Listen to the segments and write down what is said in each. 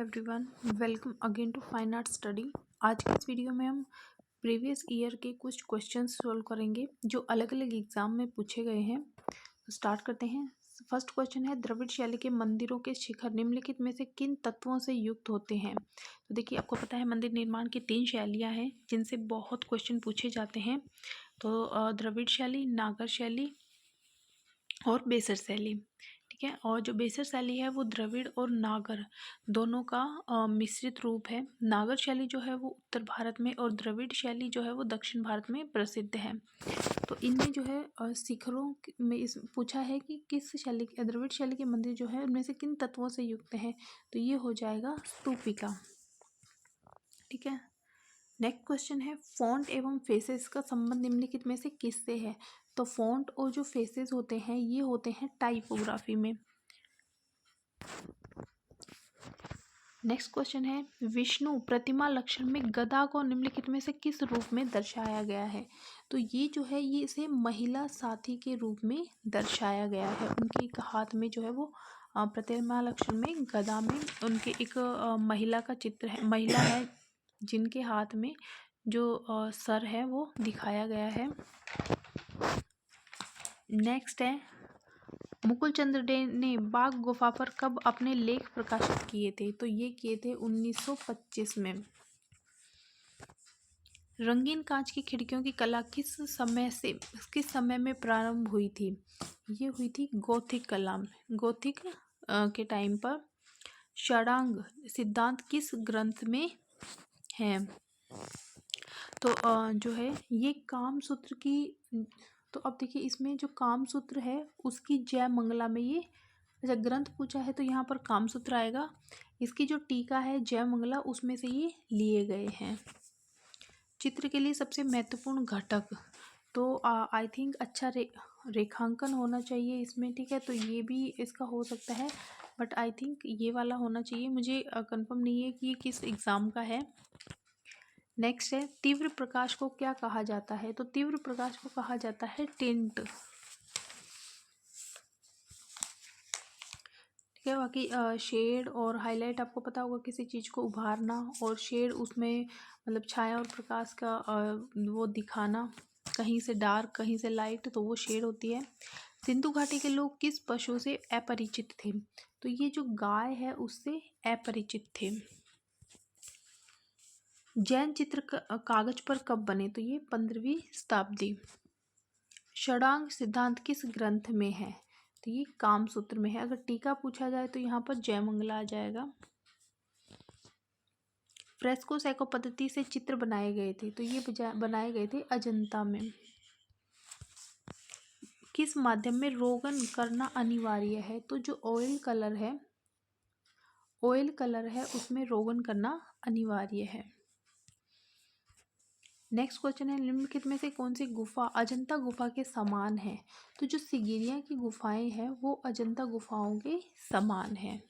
Everyone, welcome again to fine art study. आज की इस वीडियो में हम प्रीवियस ईयर के कुछ क्वेश्चंस सॉल्व करेंगे जो अलग अलग एग्जाम में पूछे गए हैं। तो स्टार्ट करते हैं। फर्स्ट क्वेश्चन है, द्रविड़ शैली के मंदिरों के शिखर निम्नलिखित में से किन तत्वों से युक्त होते हैं। तो देखिए, आपको पता है मंदिर निर्माण की 3 शैलियाँ हैं जिनसे बहुत क्वेश्चन पूछे जाते हैं। तो द्रविड़ शैली, नागर शैली और बेसर शैली। ठीक है, और जो बेसर शैली है वो द्रविड़ और नागर दोनों का मिश्रित रूप है। नागर शैली जो है वो उत्तर भारत में और द्रविड़ शैली जो है वो दक्षिण भारत में प्रसिद्ध है। तो इनमें जो है शिखरों में इस पूछा है कि किस शैली द्रविड़ शैली के मंदिर जो है उनमें से किन तत्वों से युक्त है। तो ये हो जाएगा स्तूपिका। ठीक है, नेक्स्ट क्वेश्चन है, फॉन्ट एवं फेसेस का संबंध निम्नलिखित में से किससे है। तो फॉन्ट और जो फेसेस होते हैं ये होते हैं टाइपोग्राफी में। नेक्स्ट क्वेश्चन है, विष्णु प्रतिमा लक्षण में गदा को निम्नलिखित में से किस रूप में दर्शाया गया है। तो ये जो है ये इसे महिला साथी के रूप में दर्शाया गया है। उनके एक हाथ में जो है वो प्रतिमा लक्षण में गदा में उनके एक महिला का चित्र है, महिला है जिनके हाथ में जो सर है वो दिखाया गया है। नेक्स्ट है, मुकुल चंद्र डे ने बाघ गुफा पर कब अपने लेख प्रकाशित किए थे। तो ये किए थे 1925 में। रंगीन कांच की खिड़कियों की कला किस समय में प्रारंभ हुई थी। ये हुई थी गोथिक कला में। गोथिक के टाइम पर। षडांग सिद्धांत किस ग्रंथ में है। तो जो है ये कामसूत्र की। तो अब देखिए, इसमें जो कामसूत्र है उसकी जय मंगला में ये अच्छा ग्रंथ पूछा है तो यहाँ पर कामसूत्र आएगा। इसकी जो टीका है जय मंगला उसमें से ये लिए गए हैं। चित्र के लिए सबसे महत्वपूर्ण घटक। तो आई थिंक अच्छा रेखांकन होना चाहिए इसमें। ठीक है, तो ये भी इसका हो सकता है, बट आई थिंक ये वाला होना चाहिए। मुझे कंफर्म नहीं है कि ये किस एग्ज़ाम का है। नेक्स्ट है, तीव्र प्रकाश को क्या कहा जाता है। तो तीव्र प्रकाश को कहा जाता है टिंट। ठीक है, बाकी शेड और हाईलाइट आपको पता होगा किसी चीज़ को उभारना, और शेड उसमें मतलब छाया और प्रकाश का वो दिखाना, कहीं से डार्क कहीं से लाइट, तो वो शेड होती है। सिंधु घाटी के लोग किस पशु से अपरिचित थे। तो ये जो गाय है उससे अपरिचित थे। जैन चित्र कागज पर कब बने। तो ये 15वीं शताब्दी। षडांग सिद्धांत किस ग्रंथ में है। तो ये कामसूत्र में है। अगर टीका पूछा जाए तो यहाँ पर जयमंगला आ जाएगा। फ्रेस्को सैको पद्धति से चित्र बनाए गए थे। तो ये बनाए गए थे अजंता में। किस माध्यम में रोगन करना अनिवार्य है। तो जो ऑयल कलर है उसमें रोगन करना अनिवार्य है। नेक्स्ट क्वेश्चन है, निम्नलिखित में से कौन सी गुफा अजंता गुफा के समान है। तो जो सिगिरिया की गुफाएं हैं वो अजंता गुफाओं के समान है।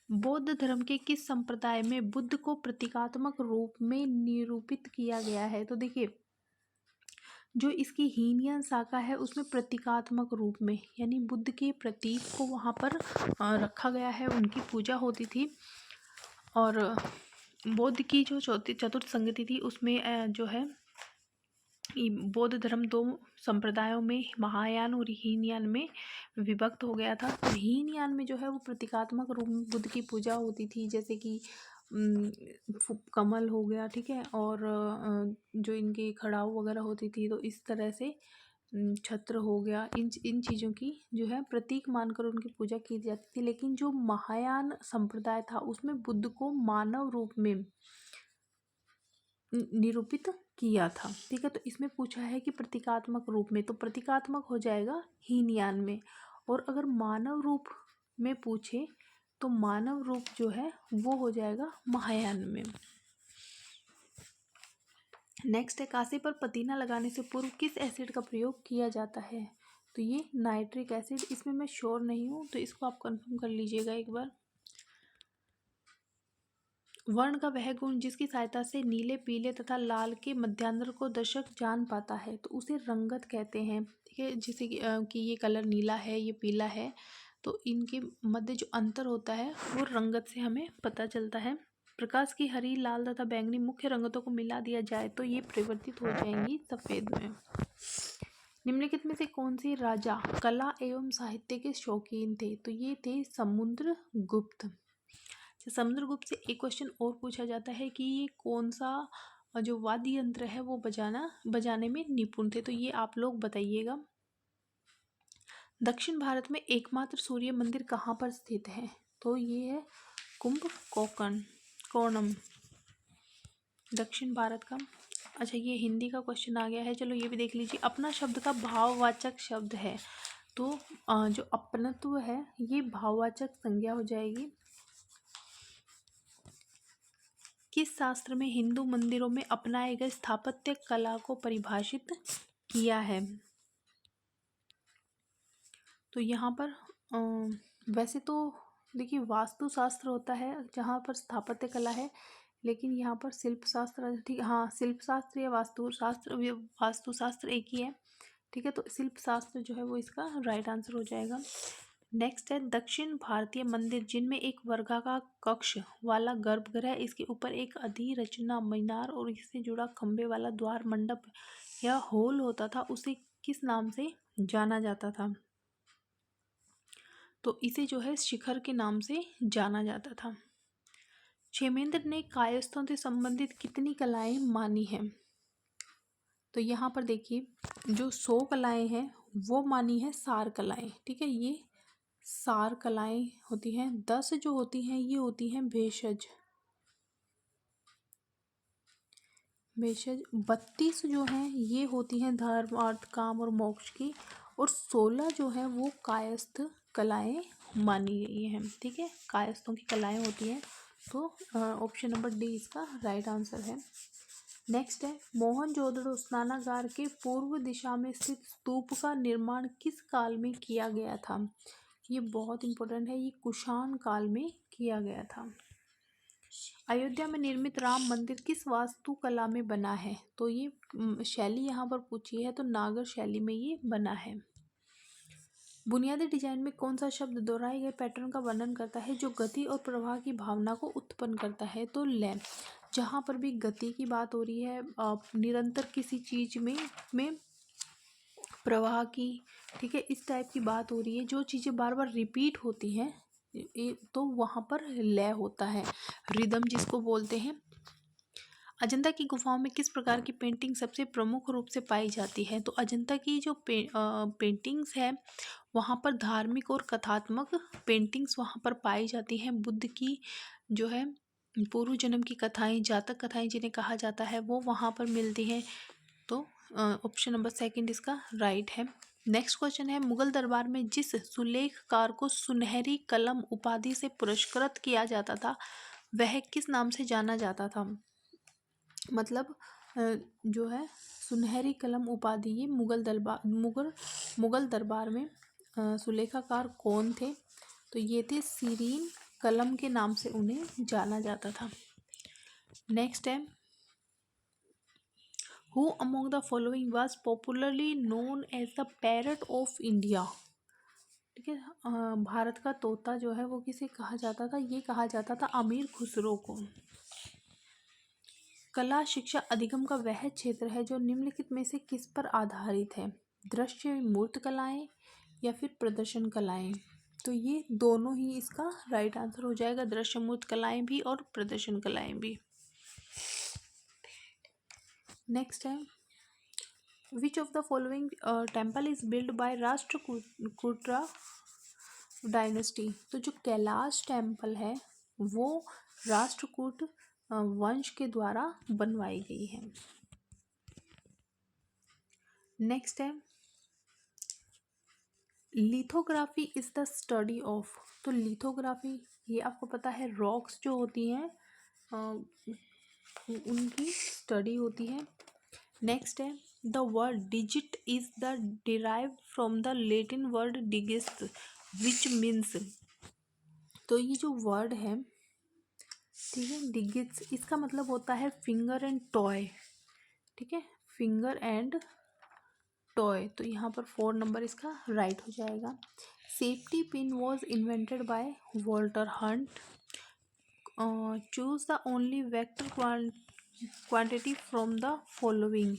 बौद्ध धर्म के किस संप्रदाय में बुद्ध को प्रतीकात्मक रूप में निरूपित किया गया है। तो देखिए, जो इसकी हीनयान शाखा है उसमें प्रतीकात्मक रूप में यानी बुद्ध के प्रतीक को वहाँ पर रखा गया है, उनकी पूजा होती थी। और बौद्ध की जो चतुर्थ संगति थी उसमें जो है बौद्ध धर्म 2 संप्रदायों में महायान और हीनयान में विभक्त हो गया था। तो हीनयान में जो है वो प्रतीकात्मक रूप में बुद्ध की पूजा होती थी, जैसे कि कमल हो गया। ठीक है, और जो इनकी खड़ाऊ वगैरह होती थी, तो इस तरह से छत्र हो गया, इन चीज़ों की जो है प्रतीक मानकर उनकी पूजा की जाती थी। लेकिन जो महायान संप्रदाय था उसमें बुद्ध को मानव रूप में निरूपित किया था। ठीक है, तो इसमें पूछा है कि प्रतीकात्मक रूप में, तो प्रतीकात्मक हो जाएगा हीनयान में। और अगर मानव रूप में पूछे तो मानव रूप जो है वो हो जाएगा महायान में। नेक्स्ट है, कांसे पर पतीना लगाने से पूर्व किस एसिड का प्रयोग किया जाता है। तो ये नाइट्रिक एसिड। इसमें मैं श्योर नहीं हूँ तो इसको आप कंफर्म कर लीजिएगा एक बार। वर्ण का वह गुण जिसकी सहायता से नीले, पीले तथा लाल के मध्यांतर को दर्शक जान पाता है तो उसे रंगत कहते हैं। ठीक है, जैसे कि ये कलर नीला है, ये पीला है, तो इनके मध्य जो अंतर होता है वो रंगत से हमें पता चलता है। प्रकाश की हरी, लाल तथा बैंगनी मुख्य रंगतों को मिला दिया जाए तो ये परिवर्तित हो जाएंगी सफ़ेद में। निम्नलिखित में से कौन से राजा कला एवं साहित्य के शौकीन थे? तो ये थे समुद्रगुप्त। समुद्रगुप्त से एक क्वेश्चन और पूछा जाता है कि ये कौन सा जो वाद्य यंत्र है वो बजाने में निपुण थे? तो ये आप लोग बताइएगा। दक्षिण भारत में एकमात्र सूर्य मंदिर कहाँ पर स्थित है? तो ये है कुंभकोणम, दक्षिण भारत का। अच्छा, ये हिंदी का क्वेश्चन आ गया है, चलो ये भी देख लीजिए। अपना शब्द का भाववाचक शब्द है, तो जो अपनत्व है ये भाववाचक संज्ञा हो जाएगी। किस शास्त्र में हिंदू मंदिरों में अपनाए गए स्थापत्य कला को परिभाषित किया है? तो यहाँ पर वैसे तो देखिए वास्तुशास्त्र होता है जहाँ पर स्थापत्य कला है, लेकिन यहाँ पर शिल्प शास्त्र, ठीक, हाँ शिल्प शास्त्र या वास्तुशास्त्र एक ही है, ठीक है। तो शिल्प शास्त्र जो है वो इसका राइट आंसर हो जाएगा। नेक्स्ट है दक्षिण भारतीय मंदिर जिनमें एक वर्गाकार कक्ष वाला गर्भगृह, इसके ऊपर एक अधिरचना मीनार और इससे जुड़ा खंबे वाला द्वार मंडप या हॉल होता था, उसे किस नाम से जाना जाता था? तो इसे जो है शिखर के नाम से जाना जाता था। क्षेमेंद्र ने कायस्थों से संबंधित कितनी कलाएं मानी हैं? तो यहाँ पर देखिए जो 100 कलाएं हैं वो मानी है सार कलाएं, ठीक है, ये सार कलाएं होती हैं। 10 जो होती हैं ये होती हैं भेषज। 32 जो हैं ये होती हैं धर्म, अर्थ, काम और मोक्ष की, और 16 जो है वो कायस्थ कलाएं मानी गई हैं, ठीक है, कायस्थों की कलाएं होती हैं। तो ऑप्शन नंबर डी इसका राइट आंसर है। नेक्स्ट है मोहनजोदड़ो स्नानागार के पूर्व दिशा में स्थित स्तूप का निर्माण किस काल में किया गया था? ये बहुत इंपॉर्टेंट है, ये कुषाण काल में किया गया था। अयोध्या में निर्मित राम मंदिर किस वास्तुकला में बना है? तो ये शैली यहाँ पर पूछी है, तो नागर शैली में ये बना है। बुनियादी डिजाइन में कौन सा शब्द दोहराए गए पैटर्न का वर्णन करता है जो गति और प्रवाह की भावना को उत्पन्न करता है? तो लय। जहाँ पर भी गति की बात हो रही है, निरंतर किसी चीज में प्रवाह की, ठीक है, इस टाइप की बात हो रही है, जो चीज़ें बार बार रिपीट होती हैं तो वहाँ पर लय होता है, रिदम जिसको बोलते हैं। अजंता की गुफाओं में किस प्रकार की पेंटिंग सबसे प्रमुख रूप से पाई जाती है? तो अजंता की जो पेंटिंग्स है वहाँ पर धार्मिक और कथात्मक पेंटिंग्स वहाँ पर पाई जाती हैं। बुद्ध की जो है पूर्व जन्म की कथाएं, जातक कथाएं जिन्हें कहा जाता है, वो वहाँ पर मिलती हैं। तो ऑप्शन नंबर सेकंड इसका राइट है। नेक्स्ट क्वेश्चन है मुगल दरबार में जिस सुलेखकार को सुनहरी कलम उपाधि से पुरस्कृत किया जाता था वह किस नाम से जाना जाता था? मतलब जो है सुनहरी कलम उपाधि ये मुगल दरबार में सुलेखाकार कौन थे? तो ये थे सीरीन कलम के नाम से उन्हें जाना जाता था। नेक्स्ट है Who among the following was popularly known as the parrot of India? ठीक है, भारत का तोता जो है वो किसे कहा जाता था? ये कहा जाता था अमीर खुसरो को। कला शिक्षा अधिगम का वह क्षेत्र है जो निम्नलिखित में से किस पर आधारित है? दृश्य मूर्त कलाएं या फिर प्रदर्शन कलाएं? तो ये दोनों ही इसका राइट आंसर हो जाएगा, दृश्य मूर्त कलाएं भी और प्रदर्शन कलाएं भी। नेक्स्ट है which of the following temple is build by Rashtrakuta dynasty? तो जो कैलाश टेम्पल है वो राष्ट्रकूट वंश के द्वारा बनवाई गई है। नेक्स्ट है lithography is the study of. तो लिथोग्राफी ये आपको पता है रॉक्स जो होती हैं उनकी स्टडी होती है। नेक्स्ट है the word digit is the derive from the Latin word digis which means. तो ये जो वर्ड है, ठीक है, डिगिट्स, इसका मतलब होता है फिंगर एंड टॉय, ठीक है, फिंगर एंड टॉय। तो यहाँ पर 4 नंबर इसका राइट हो जाएगा। Safety pin was invented by Walter Hunt. Choose the only vector quantity from the following.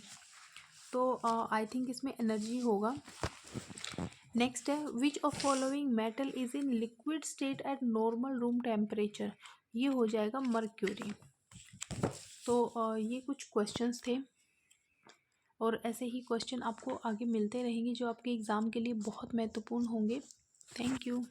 तो आई थिंक इसमें एनर्जी होगा। नेक्स्ट है which of following metal is in liquid state eight normal room temperature. ये हो जाएगा mercury. तो ये कुछ क्वेश्चंस थे और ऐसे ही क्वेश्चन आपको आगे मिलते रहेंगे जो आपके एग्ज़ाम के लिए बहुत महत्वपूर्ण होंगे। Thank you.